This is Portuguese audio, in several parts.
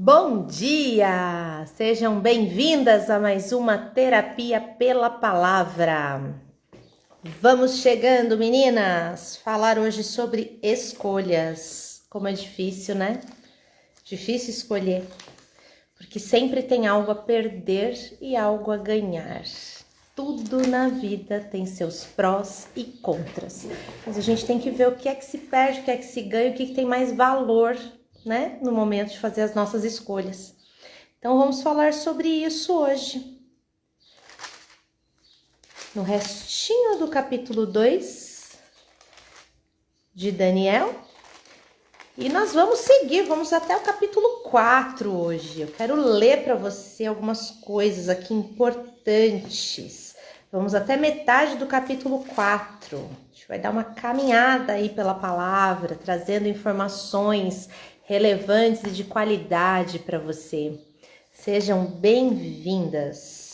Bom dia! Sejam bem-vindas a mais uma terapia pela palavra. Vamos chegando, meninas! Falar hoje sobre escolhas. Como é difícil, né? Difícil escolher, porque sempre tem algo a perder e algo a ganhar. Tudo na vida tem seus prós e contras, mas a gente tem que ver o que é que se perde, o que é que se ganha, o que tem mais valor, né, no momento de fazer as nossas escolhas. Então vamos falar sobre isso hoje. No restinho do capítulo 2 de Daniel. E nós vamos seguir, vamos até o capítulo 4 hoje. Eu quero ler para você algumas coisas aqui importantes. Vamos até metade do capítulo 4. A gente vai dar uma caminhada aí pela palavra, trazendo informações relevantes e de qualidade para você. Sejam bem-vindas.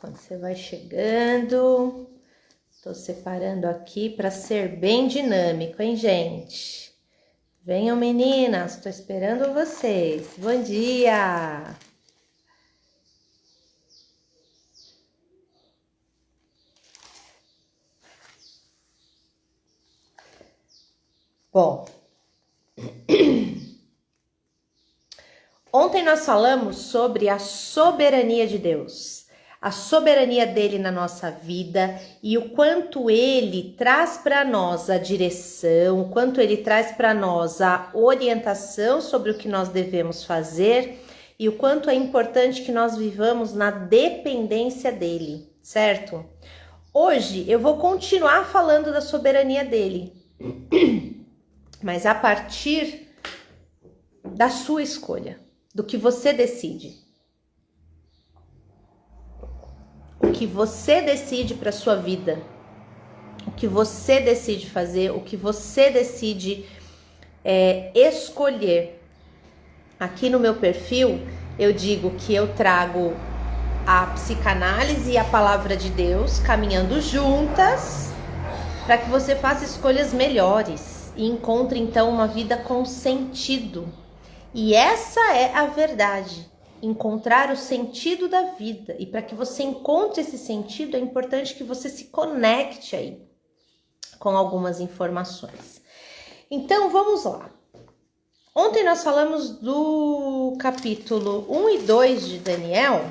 Quando você vai chegando, tô separando aqui para ser bem dinâmico, hein, gente? Venham, meninas, tô esperando vocês. Bom dia! Bom, ontem nós falamos sobre a soberania de Deus. A soberania dele na nossa vida e o quanto ele traz para nós a direção, o quanto ele traz para nós a orientação sobre o que nós devemos fazer e o quanto é importante que nós vivamos na dependência dele, certo? Hoje eu vou continuar falando da soberania dele, mas a partir da sua escolha, do que você decide. O que você decide para sua vida, o que você decide fazer, o que você decide escolher. Aqui no meu perfil, eu digo que eu trago a psicanálise e a palavra de Deus caminhando juntas para que você faça escolhas melhores e encontre então uma vida com sentido. E essa é a verdade. Encontrar o sentido da vida. E para que você encontre esse sentido, é importante que você se conecte aí com algumas informações. Então, vamos lá. Ontem nós falamos do capítulo 1 e 2 de Daniel.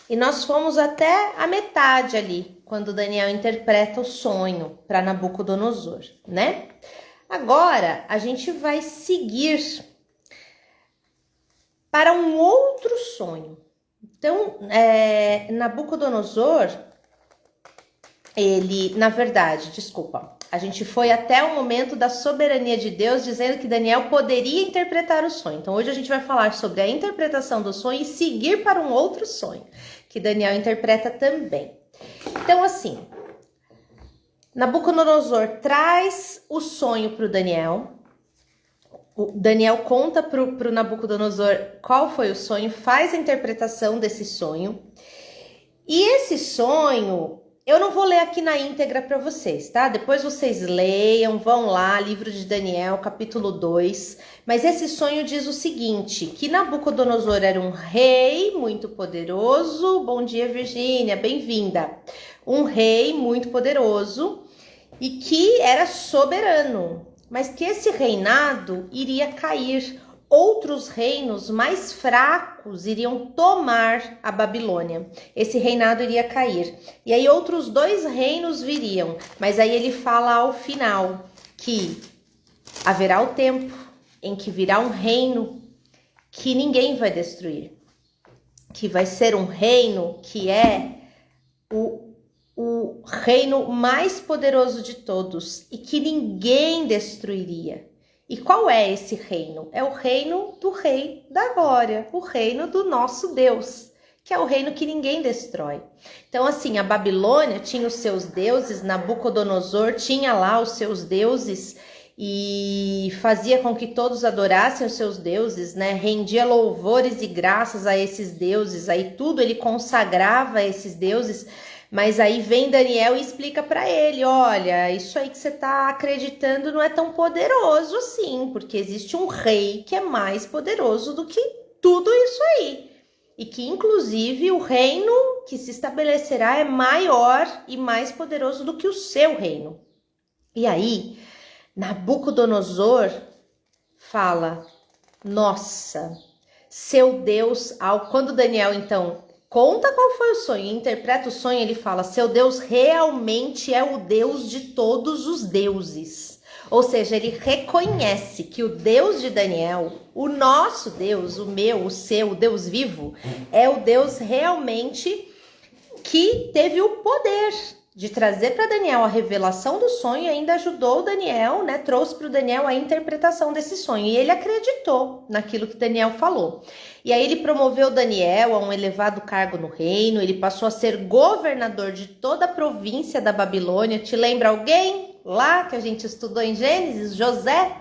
E nós fomos até a metade ali, quando Daniel interpreta o sonho para Nabucodonosor, né? Agora, a gente vai seguir para um outro sonho. Então, Nabucodonosor, a gente foi até o momento da soberania de Deus, dizendo que Daniel poderia interpretar o sonho. Então, hoje a gente vai falar sobre a interpretação do sonho e seguir para um outro sonho, que Daniel interpreta também. Então, assim, Nabucodonosor traz o sonho para o Daniel. O Daniel conta para o Nabucodonosor qual foi o sonho, faz a interpretação desse sonho. E esse sonho, eu não vou ler aqui na íntegra para vocês, tá? Depois vocês leiam, vão lá, livro de Daniel, capítulo 2. Mas esse sonho diz o seguinte, que Nabucodonosor era um rei muito poderoso. Bom dia, Virgínia, bem-vinda. Um rei muito poderoso e que era soberano. Mas que esse reinado iria cair, outros reinos mais fracos iriam tomar a Babilônia. Esse reinado iria cair. E aí outros 2 reinos viriam, mas aí ele fala ao final que haverá o tempo em que virá um reino que ninguém vai destruir, que vai ser um reino que é o reino mais poderoso de todos e que ninguém destruiria. E qual é esse reino? É o reino do Rei da Glória, o reino do nosso Deus, que é o reino que ninguém destrói. Então, assim, a Babilônia tinha os seus deuses, Nabucodonosor tinha lá os seus deuses e fazia com que todos adorassem os seus deuses, né? Rendia louvores e graças a esses deuses, aí tudo ele consagrava a esses deuses. Mas aí vem Daniel e explica para ele, olha, isso aí que você está acreditando não é tão poderoso assim, porque existe um rei que é mais poderoso do que tudo isso aí. E que, inclusive, o reino que se estabelecerá é maior e mais poderoso do que o seu reino. E aí, Nabucodonosor fala, nossa, seu Deus, quando Daniel, então, conta qual foi o sonho, interpreta o sonho, ele fala, seu Deus realmente é o Deus de todos os deuses. Ou seja, ele reconhece que o Deus de Daniel, o nosso Deus, o meu, o seu, o Deus vivo, é o Deus realmente que teve o poder de trazer para Daniel a revelação do sonho e ainda ajudou o Daniel, né? Trouxe para o Daniel a interpretação desse sonho. E ele acreditou naquilo que Daniel falou. E aí ele promoveu Daniel a um elevado cargo no reino, ele passou a ser governador de toda a província da Babilônia. Te lembra alguém lá que a gente estudou em Gênesis? José?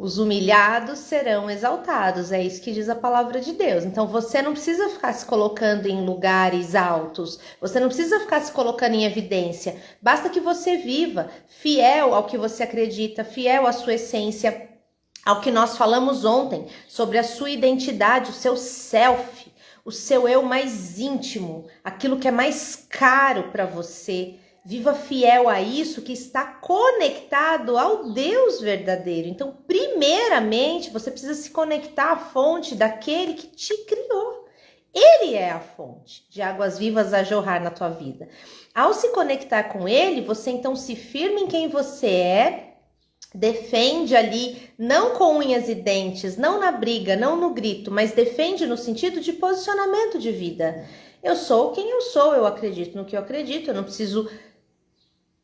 Os humilhados serão exaltados, é isso que diz a palavra de Deus. Então você não precisa ficar se colocando em lugares altos, você não precisa ficar se colocando em evidência, basta que você viva fiel ao que você acredita, fiel à sua essência, ao que nós falamos ontem, sobre a sua identidade, o seu self, o seu eu mais íntimo, aquilo que é mais caro para você. Viva fiel a isso que está conectado ao Deus verdadeiro. Então, primeiramente, você precisa se conectar à fonte daquele que te criou. Ele é a fonte de águas vivas a jorrar na tua vida. Ao se conectar com ele, você então se firma em quem você é, defende ali, não com unhas e dentes, não na briga, não no grito, mas defende no sentido de posicionamento de vida. Eu sou quem eu sou, eu acredito no que eu acredito, eu não preciso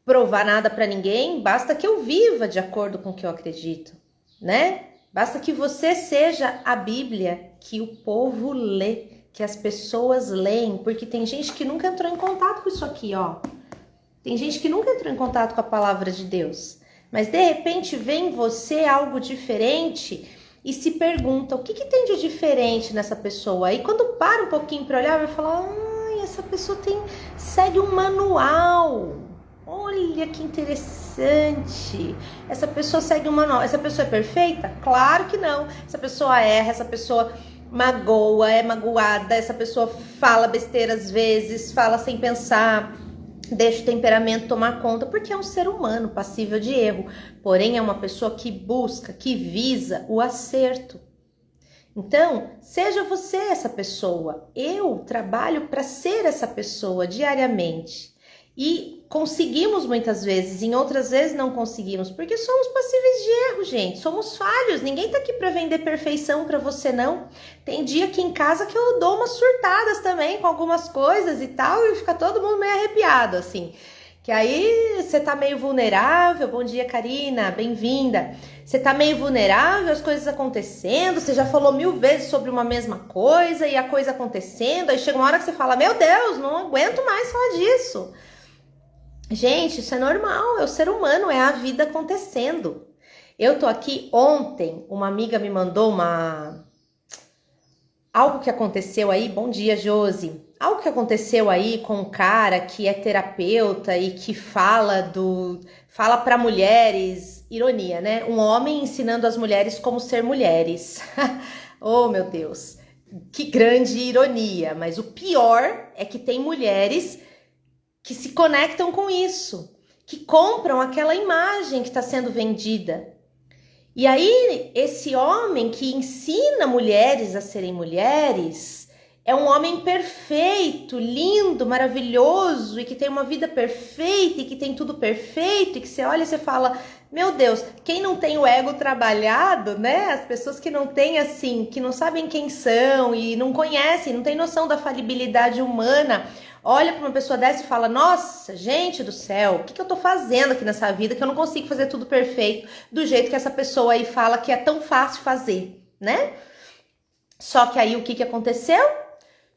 provar nada para ninguém, basta que eu viva de acordo com o que eu acredito, né? Basta que você seja a Bíblia que o povo lê, que as pessoas leem, porque tem gente que nunca entrou em contato com isso aqui, ó. Tem gente que nunca entrou em contato com a palavra de Deus, mas de repente vem em você algo diferente e se pergunta, o que tem de diferente nessa pessoa? Aí quando para um pouquinho para olhar, vai falar, essa pessoa segue um manual. Olha que interessante, essa pessoa segue um manual. Essa pessoa é perfeita? Claro que não. Essa pessoa erra, essa pessoa magoa, é magoada, essa pessoa fala besteira às vezes, fala sem pensar, deixa o temperamento tomar conta, porque é um ser humano passível de erro, porém é uma pessoa que busca, que visa o acerto. Então, seja você essa pessoa. Eu trabalho para ser essa pessoa diariamente. E conseguimos muitas vezes, em outras vezes não conseguimos, porque somos passíveis de erro, gente. Somos falhos, ninguém tá aqui para vender perfeição para você, não. Tem dia aqui em casa que eu dou umas surtadas também com algumas coisas e tal, e fica todo mundo meio arrepiado, assim. Que aí você tá meio vulnerável, bom dia, Karina, bem-vinda. Você tá meio vulnerável, as coisas acontecendo, você já falou 1000 vezes sobre uma mesma coisa e a coisa acontecendo, aí chega uma hora que você fala, meu Deus, não aguento mais falar disso. Gente, isso é normal, é o ser humano, é a vida acontecendo. Eu tô aqui ontem, uma amiga me mandou algo que aconteceu aí, bom dia, Josi. Algo que aconteceu aí com um cara que é terapeuta e que fala para mulheres, ironia, né? Um homem ensinando as mulheres como ser mulheres. Oh, meu Deus, que grande ironia, mas o pior é que tem mulheres que se conectam com isso, que compram aquela imagem que está sendo vendida. E aí, esse homem que ensina mulheres a serem mulheres é um homem perfeito, lindo, maravilhoso, e que tem uma vida perfeita, e que tem tudo perfeito, e que você olha e você fala, meu Deus, quem não tem o ego trabalhado, né? As pessoas que não têm assim, que não sabem quem são e não conhecem, não têm noção da falibilidade humana, olha para uma pessoa dessa e fala, nossa, gente do céu, o que eu tô fazendo aqui nessa vida que eu não consigo fazer tudo perfeito do jeito que essa pessoa aí fala que é tão fácil fazer, né? Só que aí o que aconteceu?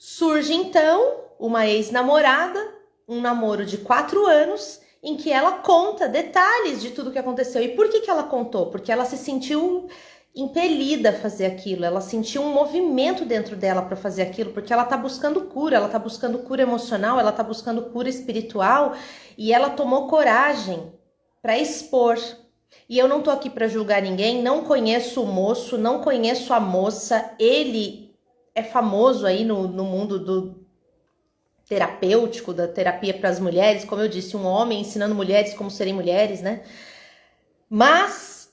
Surge então uma ex-namorada, um namoro de 4 anos, em que ela conta detalhes de tudo que aconteceu. E por que ela contou? Porque ela se sentiu impelida a fazer aquilo, ela sentiu um movimento dentro dela para fazer aquilo, porque ela tá buscando cura, ela tá buscando cura emocional, ela tá buscando cura espiritual, e ela tomou coragem para expor. E eu não tô aqui para julgar ninguém, não conheço o moço, não conheço a moça, ele é famoso aí no mundo do terapêutico, da terapia para as mulheres, como eu disse, um homem ensinando mulheres como serem mulheres, né? Mas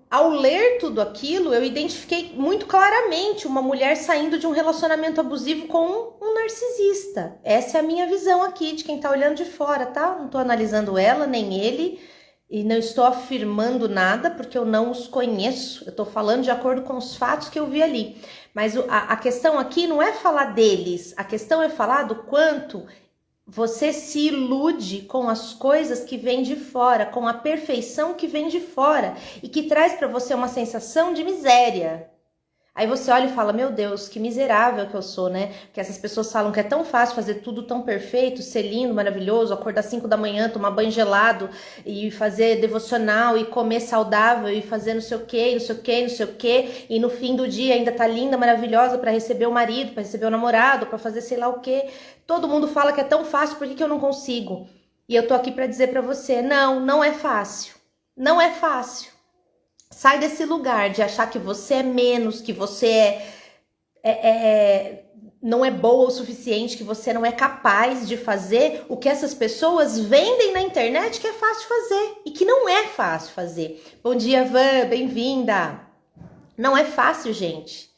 ao ler tudo aquilo, eu identifiquei muito claramente uma mulher saindo de um relacionamento abusivo com um narcisista. Essa é a minha visão aqui, de quem tá olhando de fora, tá? Não tô analisando ela, nem ele, e não estou afirmando nada, porque eu não os conheço. Eu tô falando de acordo com os fatos que eu vi ali. Mas a questão aqui não é falar deles, a questão é falar do quanto você se ilude com as coisas que vêm de fora, com a perfeição que vem de fora e que traz para você uma sensação de miséria. Aí você olha e fala, meu Deus, que miserável que eu sou, né? Porque essas pessoas falam que é tão fácil fazer tudo tão perfeito, ser lindo, maravilhoso, acordar 5 da manhã, tomar banho gelado e fazer devocional e comer saudável e fazer não sei o que, não sei o que, não sei o que, e no fim do dia ainda tá linda, maravilhosa para receber o marido, para receber o namorado, para fazer sei lá o que. Todo mundo fala que é tão fácil, por que eu não consigo? E eu tô aqui para dizer para você, não é fácil. Não é fácil. Sai desse lugar de achar que você é menos, que você não é boa o suficiente, que você não é capaz de fazer o que essas pessoas vendem na internet que é fácil fazer e que não é fácil fazer. Bom dia, Van, bem-vinda. Não é fácil, gente.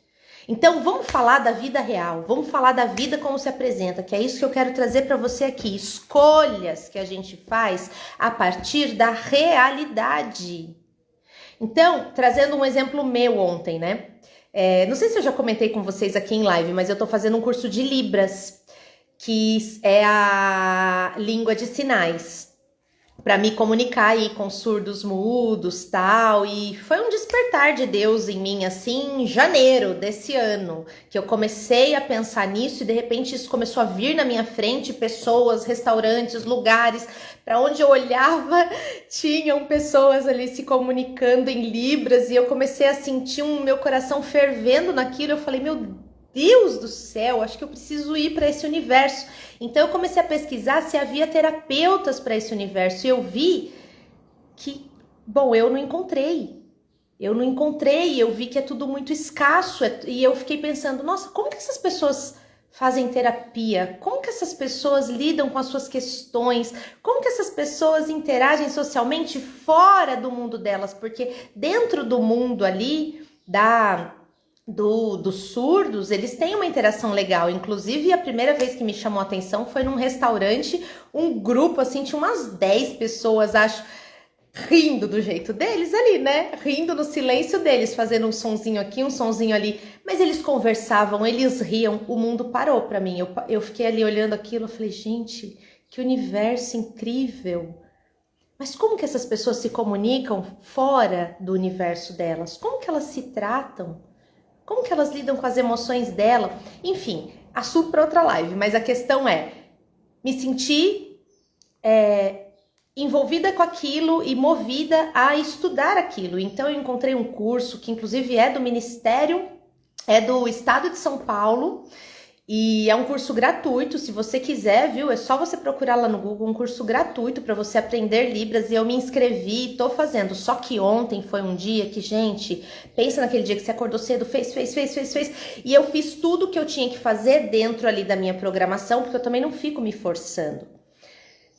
Então, vamos falar da vida real, vamos falar da vida como se apresenta, que é isso que eu quero trazer para você aqui. Escolhas que a gente faz a partir da realidade. Então, trazendo um exemplo meu ontem, né? Não sei se eu já comentei com vocês aqui em live, mas eu tô fazendo um curso de Libras, que é a língua de sinais, para me comunicar aí com surdos mudos, tal, e foi um despertar de Deus em mim, assim, em janeiro desse ano, que eu comecei a pensar nisso e de repente isso começou a vir na minha frente, pessoas, restaurantes, lugares, para onde eu olhava, tinham pessoas ali se comunicando em Libras, e eu comecei a sentir meu coração fervendo naquilo, eu falei, meu Deus do céu, acho que eu preciso ir para esse universo. Então eu comecei a pesquisar se havia terapeutas para esse universo e eu vi que, bom, eu não encontrei, eu vi que é tudo muito escasso e eu fiquei pensando, nossa, como que essas pessoas fazem terapia? Como que essas pessoas lidam com as suas questões? Como que essas pessoas interagem socialmente fora do mundo delas? Porque dentro do mundo ali dos surdos, eles têm uma interação legal. Inclusive, a primeira vez que me chamou a atenção foi num restaurante, um grupo, assim, tinha umas 10 pessoas, acho, rindo do jeito deles ali, né? Rindo no silêncio deles, fazendo um sonzinho aqui, um sonzinho ali. Mas eles conversavam, eles riam, o mundo parou pra mim. Eu fiquei ali olhando aquilo, eu falei, gente, que universo incrível. Mas como que essas pessoas se comunicam fora do universo delas? Como que elas se tratam? Como que elas lidam com as emoções dela? Enfim, assunto para outra live, mas a questão é, me senti envolvida com aquilo e movida a estudar aquilo. Então eu encontrei um curso que inclusive é do Ministério, é do Estado de São Paulo, e é um curso gratuito, se você quiser, viu? É só você procurar lá no Google, um curso gratuito para você aprender Libras, e eu me inscrevi e tô fazendo. Só que ontem foi um dia que, gente, pensa naquele dia que você acordou cedo, fez, e eu fiz tudo que eu tinha que fazer dentro ali da minha programação, porque eu também não fico me forçando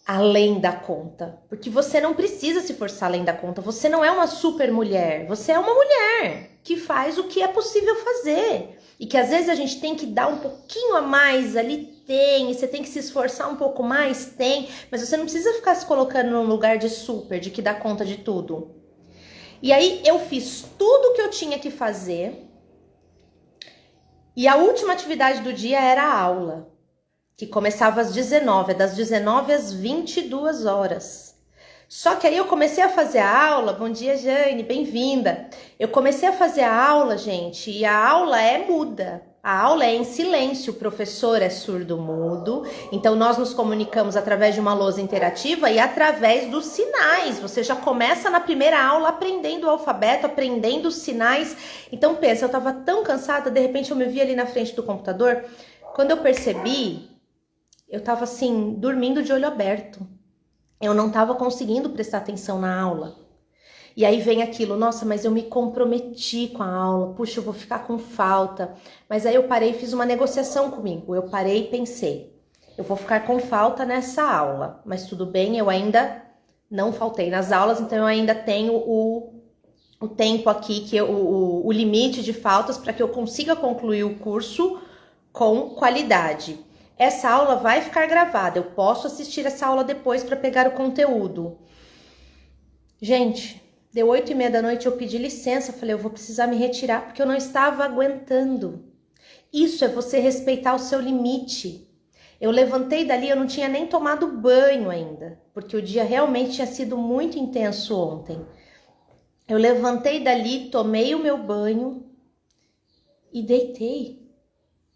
além da conta, porque você não precisa se forçar além da conta, você não é uma super mulher, você é uma mulher que faz o que é possível fazer, e que às vezes a gente tem que dar um pouquinho a mais ali, tem, e você tem que se esforçar um pouco mais, tem, mas você não precisa ficar se colocando num lugar de super, de que dá conta de tudo. E aí eu fiz tudo o que eu tinha que fazer, e a última atividade do dia era a aula, que começava às 19, das 19 às 22 horas. Só que aí eu comecei a fazer a aula, bom dia Jane, bem-vinda. Eu comecei a fazer a aula, gente, e a aula é muda. A aula é em silêncio, o professor é surdo-mudo, então nós nos comunicamos através de uma lousa interativa e através dos sinais. Você já começa na primeira aula aprendendo o alfabeto, aprendendo os sinais. Então pensa, eu tava tão cansada, de repente eu me vi ali na frente do computador, quando eu percebi, eu tava assim, dormindo de olho aberto. Eu não estava conseguindo prestar atenção na aula. E aí vem aquilo, nossa, mas eu me comprometi com a aula, puxa, eu vou ficar com falta. Mas aí eu parei e fiz uma negociação comigo. Eu parei e pensei, eu vou ficar com falta nessa aula, mas tudo bem, eu ainda não faltei nas aulas, então eu ainda tenho o tempo aqui, que o limite de faltas para que eu consiga concluir o curso com qualidade. Essa aula vai ficar gravada, eu posso assistir essa aula depois para pegar o conteúdo. Gente, deu 8h30 da noite, eu pedi licença, falei, eu vou precisar me retirar, porque eu não estava aguentando. Isso é você respeitar o seu limite. Eu levantei dali, eu não tinha nem tomado banho ainda, porque o dia realmente tinha sido muito intenso ontem. Eu levantei dali, tomei o meu banho e deitei.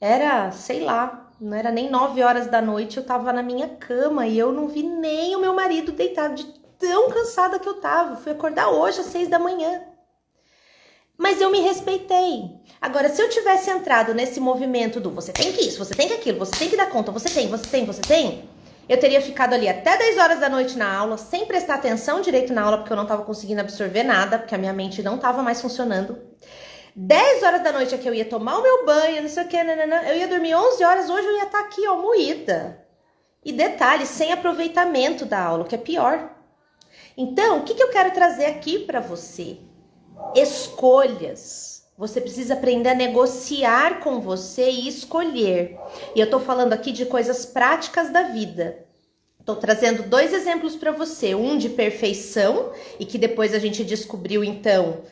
Era, sei lá, não era nem 9 horas da noite, eu tava na minha cama e eu não vi nem o meu marido deitado de tão cansada que eu tava. Fui acordar hoje às 6 da manhã. Mas eu me respeitei. Agora, se eu tivesse entrado nesse movimento do você tem que isso, você tem que aquilo, você tem que dar conta, você tem, eu teria ficado ali até 10 horas da noite na aula, sem prestar atenção direito na aula, porque eu não tava conseguindo absorver nada, porque a minha mente não tava mais funcionando. 10 horas da noite é que eu ia tomar o meu banho, não sei o que, eu ia dormir 11 horas, hoje eu ia estar aqui, ó, moída. E detalhe, sem aproveitamento da aula, que é pior. Então, o que eu quero trazer aqui para você? Escolhas. Você precisa aprender a negociar com você e escolher. E eu tô falando aqui de coisas práticas da vida. Tô trazendo 2 exemplos para você, um de perfeição, e que depois a gente descobriu, então,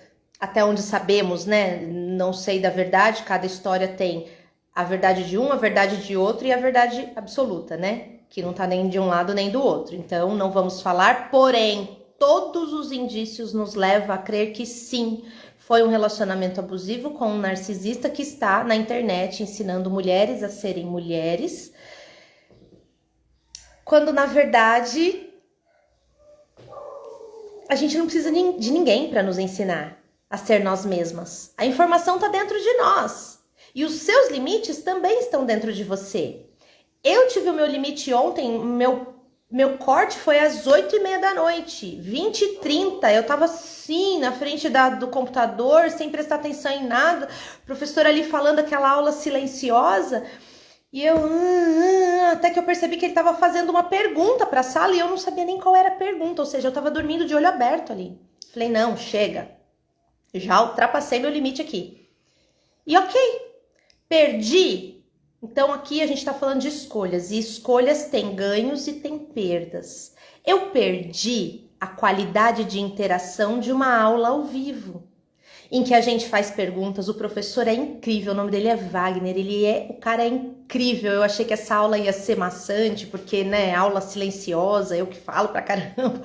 até onde sabemos, né? Não sei da verdade, cada história tem a verdade de um, a verdade de outro e a verdade absoluta, né? Que não tá nem de um lado nem do outro. Então, não vamos falar, porém, todos os indícios nos levam a crer que sim, foi um relacionamento abusivo com um narcisista que está na internet ensinando mulheres a serem mulheres, quando na verdade a gente não precisa de ninguém para nos ensinar a ser nós mesmas. A informação está dentro de nós. E os seus limites também estão dentro de você. Eu tive o meu limite ontem, meu corte foi às 8h30 da noite, 20h30. Eu tava assim, na frente do computador, sem prestar atenção em nada. O professor ali falando aquela aula silenciosa. E eu, até que eu percebi que ele tava fazendo uma pergunta para a sala e eu não sabia nem qual era a pergunta. Ou seja, eu tava dormindo de olho aberto ali. Falei, não, chega. Já ultrapassei meu limite aqui. E ok, perdi. Então aqui a gente tá falando de escolhas. E escolhas têm ganhos e têm perdas. Eu perdi a qualidade de interação de uma aula ao vivo, em que a gente faz perguntas. O professor é incrível, o nome dele é Wagner, o cara é incrível. Eu achei que essa aula ia ser maçante, porque, né, aula silenciosa, eu que falo pra caramba.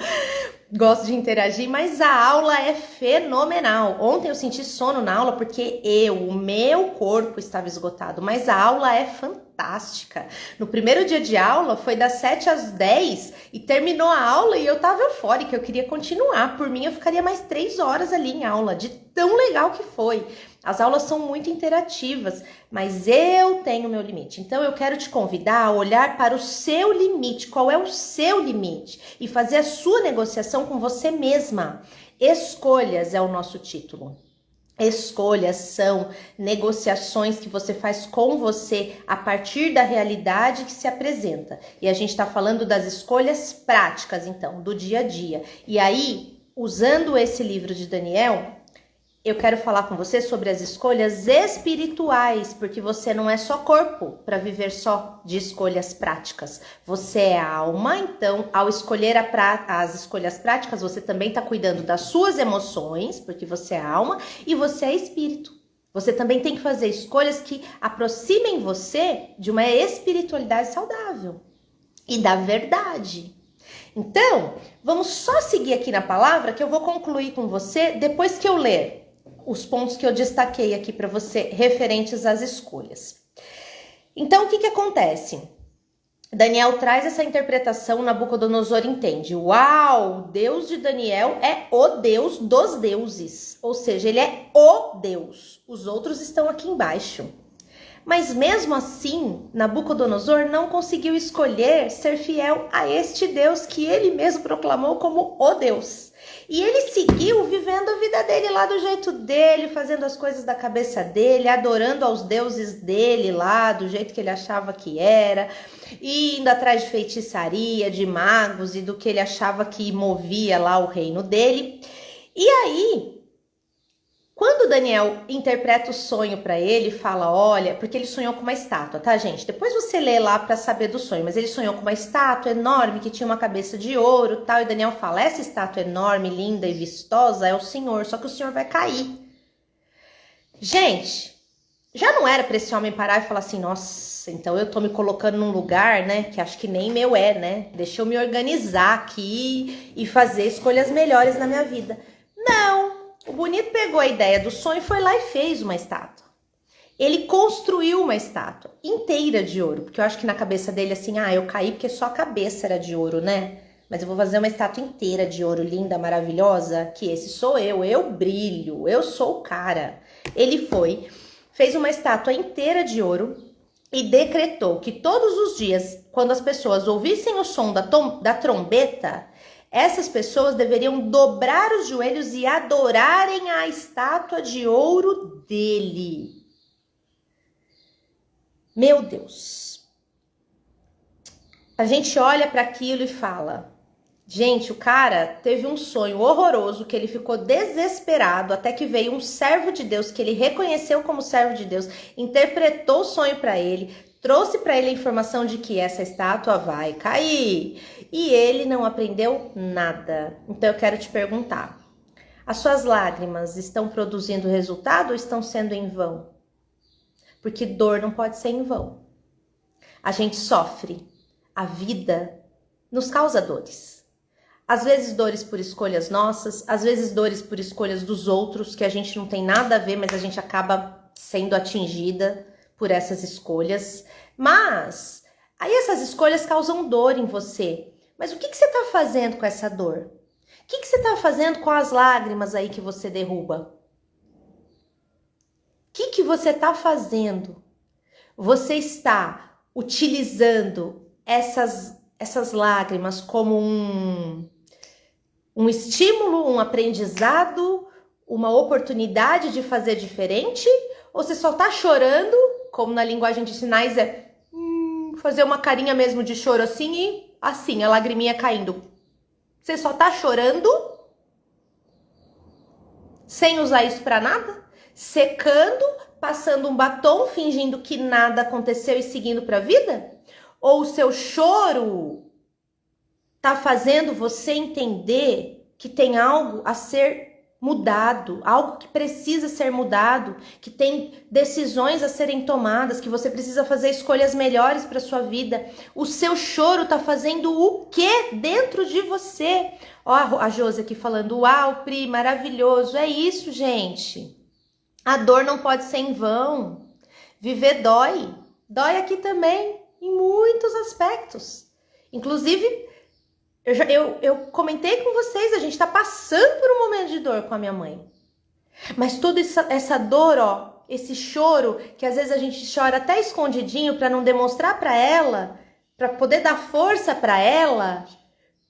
Gosto de interagir, mas a aula é fenomenal. Ontem eu senti sono na aula porque o meu corpo estava esgotado, mas a aula é fantástica. No primeiro dia de aula foi das 7 às 10 e terminou a aula e eu tava eufórica, eu queria continuar. Por mim eu ficaria mais 3 horas ali em aula, de tão legal que foi. As aulas são muito interativas, mas eu tenho meu limite. Então eu quero te convidar a olhar para o seu limite. Qual é o seu limite? E fazer a sua negociação com você mesma. Escolhas é o nosso título. Escolhas são negociações que você faz com você a partir da realidade que se apresenta. E a gente está falando das escolhas práticas, então, do dia a dia. E aí, usando esse livro de Daniel, eu quero falar com você sobre as escolhas espirituais, porque você não é só corpo para viver só de escolhas práticas. Você é alma, então ao escolher as escolhas práticas, você também está cuidando das suas emoções, porque você é alma, e você é espírito. Você também tem que fazer escolhas que aproximem você de uma espiritualidade saudável e da verdade. Então, vamos só seguir aqui na palavra que eu vou concluir com você depois que eu ler os pontos que eu destaquei aqui para você referentes às escolhas. Então, o que acontece? Daniel traz essa interpretação, Nabucodonosor entende. Uau, o Deus de Daniel é o Deus dos deuses. Ou seja, ele é o Deus. Os outros estão aqui embaixo. Mas mesmo assim, Nabucodonosor não conseguiu escolher ser fiel a este Deus que ele mesmo proclamou como o Deus. E ele seguiu vivendo a vida dele lá do jeito dele, fazendo as coisas da cabeça dele, adorando aos deuses dele lá, do jeito que ele achava que era, e indo atrás de feitiçaria, de magos e do que ele achava que movia lá o reino dele. E aí, quando Daniel interpreta o sonho para ele, fala, olha, porque ele sonhou com uma estátua, tá, gente? Depois você lê lá para saber do sonho, mas ele sonhou com uma estátua enorme que tinha uma cabeça de ouro, tal, e Daniel fala, essa estátua enorme, linda e vistosa é o Senhor, só que o Senhor vai cair. Gente, já não era para esse homem parar e falar assim, nossa, então eu tô me colocando num lugar, né, que acho que nem meu é, né? Deixa eu me organizar aqui e fazer escolhas melhores na minha vida. Não! O bonito pegou a ideia do sonho e foi lá e fez uma estátua. Ele construiu uma estátua inteira de ouro, porque eu acho que na cabeça dele assim, eu caí porque só a cabeça era de ouro, né? Mas eu vou fazer uma estátua inteira de ouro, linda, maravilhosa, que esse sou eu brilho, eu sou o cara. Ele foi, fez uma estátua inteira de ouro e decretou que todos os dias, quando as pessoas ouvissem o som da trombeta, essas pessoas deveriam dobrar os joelhos e adorarem a estátua de ouro dele. Meu Deus. A gente olha para aquilo e fala, gente, o cara teve um sonho horroroso que ele ficou desesperado até que veio um servo de Deus que ele reconheceu como servo de Deus, interpretou o sonho para ele, trouxe para ele a informação de que essa estátua vai cair. E ele não aprendeu nada. Então eu quero te perguntar, as suas lágrimas estão produzindo resultado ou estão sendo em vão? Porque dor não pode ser em vão. A gente sofre. A vida nos causa dores. Às vezes dores por escolhas nossas, às vezes dores por escolhas dos outros, que a gente não tem nada a ver, mas a gente acaba sendo atingida por essas escolhas. Mas aí essas escolhas causam dor em você. Mas o que você está fazendo com essa dor? O que você está fazendo com as lágrimas aí que você derruba? O que você está fazendo? Você está utilizando essas lágrimas como um estímulo, um aprendizado, uma oportunidade de fazer diferente? Ou você só está chorando, como na linguagem de sinais fazer uma carinha mesmo de choro assim e assim, a lagriminha caindo. Você só tá chorando? Sem usar isso pra nada? Secando, passando um batom, fingindo que nada aconteceu e seguindo pra vida? Ou o seu choro tá fazendo você entender que tem algo a ser mudado, algo que precisa ser mudado, que tem decisões a serem tomadas, que você precisa fazer escolhas melhores para sua vida. O seu choro tá fazendo o que dentro de você? Ó, a Josi aqui falando, uau, Pri, maravilhoso. É isso, gente. A dor não pode ser em vão. Viver dói. Dói aqui também, em muitos aspectos. Inclusive, eu comentei com vocês, a gente tá passando por um momento de dor com a minha mãe. Mas toda essa dor, ó, esse choro, que às vezes a gente chora até escondidinho para não demonstrar para ela, para poder dar força para ela,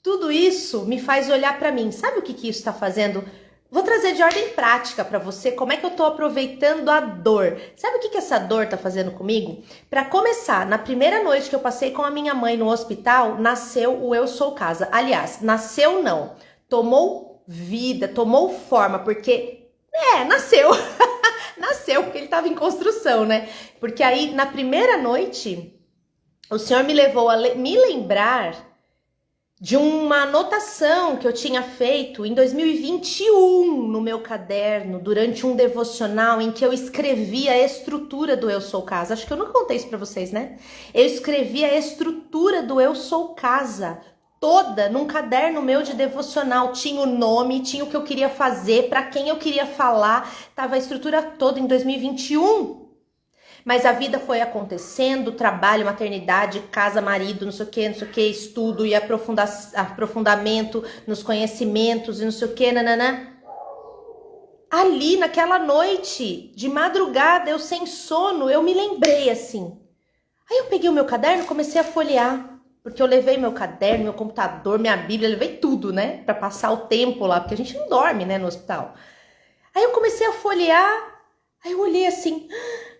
tudo isso me faz olhar para mim. Sabe o que isso tá fazendo? Vou trazer de ordem prática para você como é que eu tô aproveitando a dor. Sabe o que essa dor tá fazendo comigo? Para começar, na primeira noite que eu passei com a minha mãe no hospital, nasceu o Eu Sou Casa. Aliás, nasceu não, tomou vida, tomou forma, porque, nasceu. Nasceu porque ele tava em construção, né? Porque aí, na primeira noite, o Senhor me levou a me lembrar de uma anotação que eu tinha feito em 2021 no meu caderno, durante um devocional em que eu escrevi a estrutura do Eu Sou Casa. Acho que eu nunca contei isso pra vocês, né? Eu escrevi a estrutura do Eu Sou Casa. toda num caderno meu de devocional. Tinha o nome, tinha o que eu queria fazer, para quem eu queria falar, tava a estrutura toda em 2021. Mas a vida foi acontecendo, trabalho, maternidade, casa, marido, não sei o que, estudo e aprofundamento nos conhecimentos e não sei o que, nananã. Ali, naquela noite, de madrugada, eu sem sono, eu me lembrei assim. Aí eu peguei o meu caderno e comecei a folhear. Porque eu levei meu caderno, meu computador, minha Bíblia, levei tudo, né? Pra passar o tempo lá, porque a gente não dorme, né, no hospital. Aí eu comecei a folhear, aí eu olhei assim,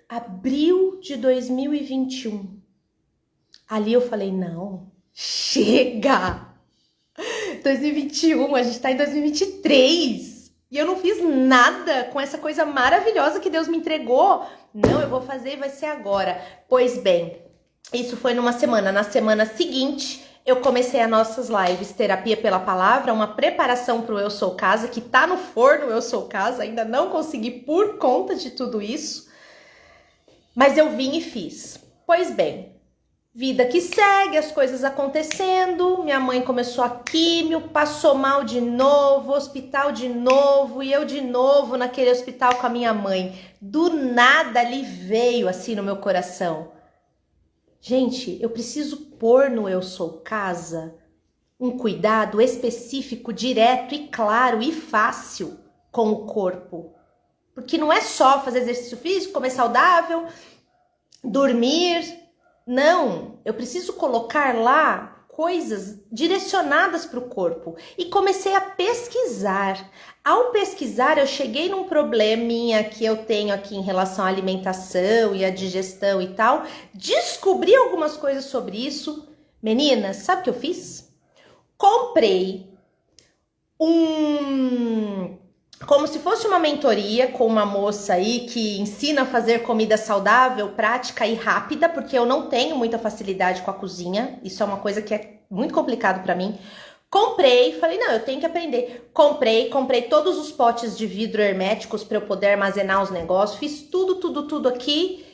abril de 2021. Ali eu falei, não, chega! 2021, a gente tá em 2023. E eu não fiz nada com essa coisa maravilhosa que Deus me entregou. Não, eu vou fazer e vai ser agora. Pois bem, isso foi numa semana. Na semana seguinte, eu comecei as nossas lives Terapia pela Palavra, uma preparação para o Eu Sou Casa, que tá no forno Eu Sou Casa. Ainda não consegui por conta de tudo isso. Mas eu vim e fiz. Pois bem, vida que segue, as coisas acontecendo, minha mãe começou a químio, passou mal de novo, hospital de novo, e eu de novo naquele hospital com a minha mãe. Do nada ali veio assim no meu coração. Gente, eu preciso pôr no Eu Sou Casa um cuidado específico, direto e claro e fácil com o corpo. Porque não é só fazer exercício físico, comer saudável, dormir. Não, eu preciso colocar lá coisas direcionadas para o corpo. E comecei a pesquisar. Ao pesquisar, eu cheguei num probleminha que eu tenho aqui em relação à alimentação e à digestão e tal. Descobri algumas coisas sobre isso. Meninas, sabe o que eu fiz? Comprei como se fosse uma mentoria com uma moça aí que ensina a fazer comida saudável, prática e rápida, porque eu não tenho muita facilidade com a cozinha. Isso é uma coisa que é muito complicado para mim. Comprei, falei, não, eu tenho que aprender. Comprei todos os potes de vidro herméticos para eu poder armazenar os negócios. Fiz tudo aqui.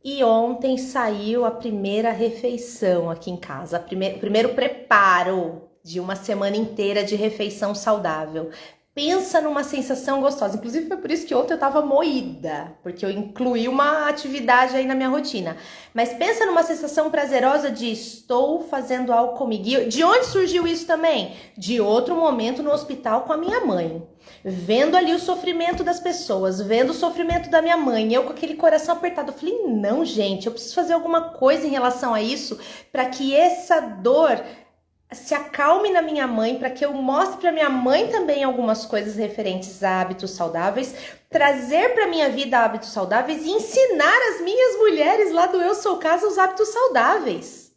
E ontem saiu a primeira refeição aqui em casa. O primeiro preparo de uma semana inteira de refeição saudável. Pensa numa sensação gostosa. Inclusive foi por isso que ontem eu tava moída, porque eu incluí uma atividade aí na minha rotina. Mas pensa numa sensação prazerosa de estou fazendo algo comigo. E de onde surgiu isso também? De outro momento no hospital com a minha mãe. Vendo ali o sofrimento das pessoas, vendo o sofrimento da minha mãe. Eu com aquele coração apertado. Eu falei, não, gente, eu preciso fazer alguma coisa em relação a isso para que essa dor se acalme na minha mãe, para que eu mostre para minha mãe também algumas coisas referentes a hábitos saudáveis, trazer para minha vida hábitos saudáveis e ensinar as minhas mulheres lá do Eu Sou Casa os hábitos saudáveis.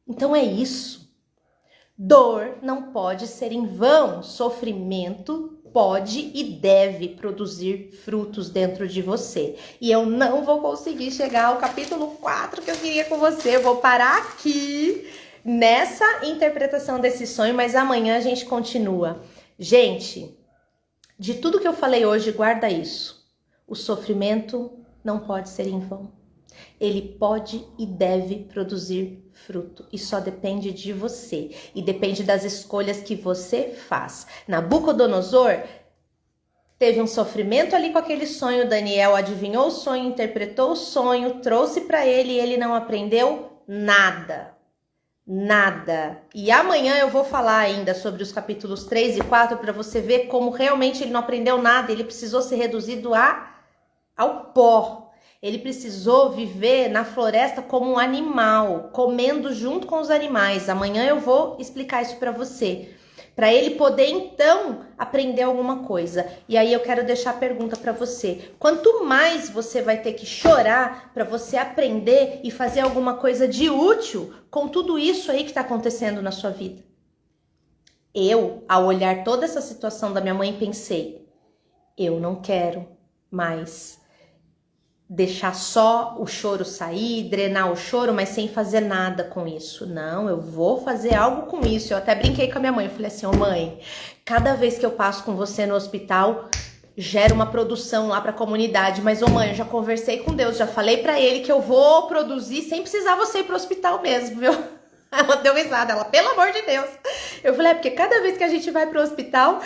Então é isso. Dor não pode ser em vão. Sofrimento pode e deve produzir frutos dentro de você. E eu não vou conseguir chegar ao capítulo 4 que eu queria com você. Eu vou parar aqui nessa interpretação desse sonho, mas amanhã a gente continua. Gente, de tudo que eu falei hoje, guarda isso. O sofrimento não pode ser em vão. Ele pode e deve produzir fruto. E só depende de você. E depende das escolhas que você faz. Nabucodonosor teve um sofrimento ali com aquele sonho. Daniel adivinhou o sonho, interpretou o sonho, trouxe para ele e ele não aprendeu nada. Nada. E amanhã eu vou falar ainda sobre os capítulos 3 e 4 para você ver como realmente ele não aprendeu nada. Ele precisou ser reduzido ao pó. Ele precisou viver na floresta como um animal, comendo junto com os animais. Amanhã eu vou explicar isso para você, para ele poder então aprender alguma coisa. E aí eu quero deixar a pergunta para você. Quanto mais você vai ter que chorar para você aprender e fazer alguma coisa de útil com tudo isso aí que está acontecendo na sua vida? Eu, ao olhar toda essa situação da minha mãe, pensei, eu não quero mais deixar só o choro sair, drenar o choro, mas sem fazer nada com isso. Não, eu vou fazer algo com isso. Eu até brinquei com a minha mãe, eu falei assim, mãe, cada vez que eu passo com você no hospital, gera uma produção lá para a comunidade, mas mãe, eu já conversei com Deus, já falei para ele que eu vou produzir sem precisar você ir pro hospital mesmo, viu? Ela deu risada, ela, pelo amor de Deus. Eu falei, porque cada vez que a gente vai pro hospital,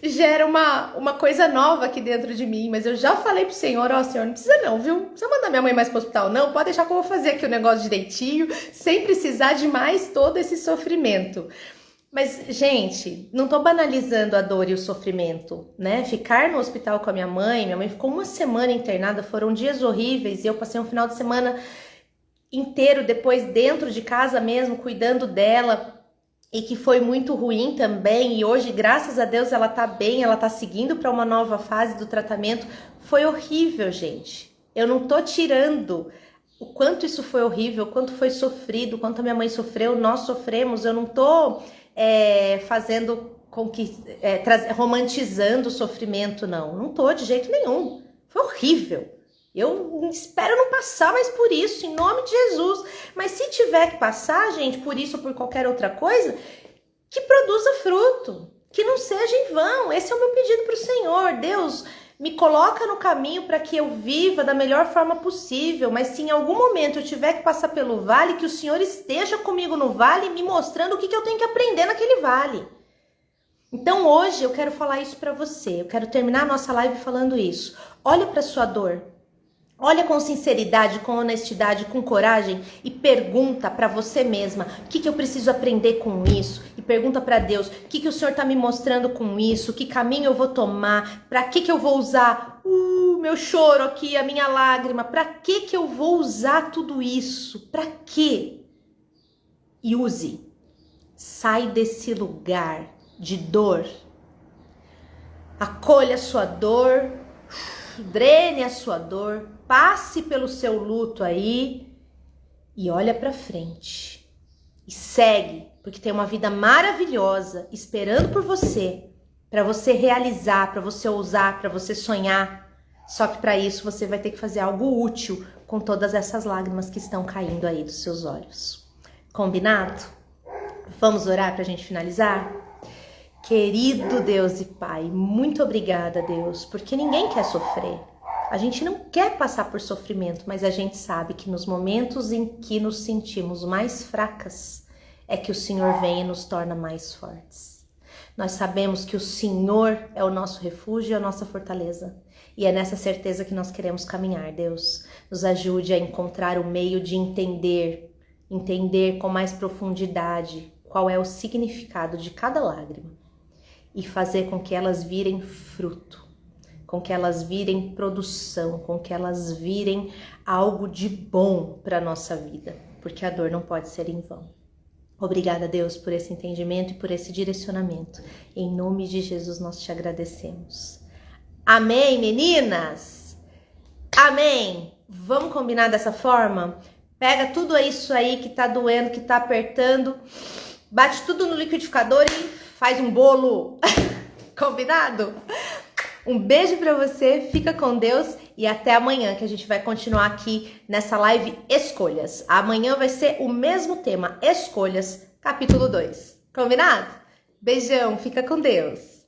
gera uma coisa nova aqui dentro de mim. Mas eu já falei pro Senhor, ó, Senhor, não precisa não, viu? Não precisa mandar minha mãe mais pro hospital, não. Pode deixar que eu vou fazer aqui o negócio direitinho, sem precisar de mais todo esse sofrimento. Mas, gente, não tô banalizando a dor e o sofrimento, né? Ficar no hospital com a minha mãe ficou uma semana internada, foram dias horríveis, e eu passei um final de semana inteiro depois dentro de casa mesmo, cuidando dela, e que foi muito ruim também, e hoje, graças a Deus, ela tá bem, ela tá seguindo para uma nova fase do tratamento. Foi horrível, gente. Eu não tô tirando o quanto isso foi horrível, o quanto foi sofrido, o quanto a minha mãe sofreu, nós sofremos. Eu não tô fazendo com que romantizando o sofrimento, não tô de jeito nenhum. Foi horrível. Eu espero não passar mais por isso, em nome de Jesus. Mas se tiver que passar, gente, por isso ou por qualquer outra coisa, que produza fruto, que não seja em vão. Esse é o meu pedido para o Senhor. Deus, me coloca no caminho para que eu viva da melhor forma possível, mas se em algum momento eu tiver que passar pelo vale, que o Senhor esteja comigo no vale, me mostrando o que eu tenho que aprender naquele vale. Então hoje eu quero falar isso para você, eu quero terminar a nossa live falando isso. Olha para sua dor, olha com sinceridade, com honestidade, com coragem e pergunta para você mesma o que eu preciso aprender com isso. E pergunta para Deus o que o Senhor está me mostrando com isso, que caminho eu vou tomar, para que eu vou usar meu choro aqui, a minha lágrima, para que eu vou usar tudo isso, para quê? E use, sai desse lugar de dor, acolha a sua dor, drene a sua dor, passe pelo seu luto aí e olha pra frente. E segue, porque tem uma vida maravilhosa esperando por você, para você realizar, para você ousar, para você sonhar. Só que para isso você vai ter que fazer algo útil com todas essas lágrimas que estão caindo aí dos seus olhos. Combinado? Vamos orar pra gente finalizar? Querido Deus e Pai, muito obrigada, Deus, porque ninguém quer sofrer. A gente não quer passar por sofrimento, mas a gente sabe que nos momentos em que nos sentimos mais fracas, é que o Senhor vem e nos torna mais fortes. Nós sabemos que o Senhor é o nosso refúgio e a nossa fortaleza. E é nessa certeza que nós queremos caminhar, Deus. Nos ajude a encontrar o meio de entender com mais profundidade qual é o significado de cada lágrima. E fazer com que elas virem fruto, com que elas virem produção, com que elas virem algo de bom para a nossa vida, porque a dor não pode ser em vão. Obrigada, Deus, por esse entendimento e por esse direcionamento. Em nome de Jesus nós te agradecemos. Amém, meninas? Amém? Vamos combinar dessa forma? Pega tudo isso aí que tá doendo, que tá apertando, bate tudo no liquidificador e faz um bolo. Combinado? Um beijo pra você, fica com Deus e até amanhã, que a gente vai continuar aqui nessa live Escolhas. Amanhã vai ser o mesmo tema, Escolhas, capítulo 2. Combinado? Beijão, fica com Deus.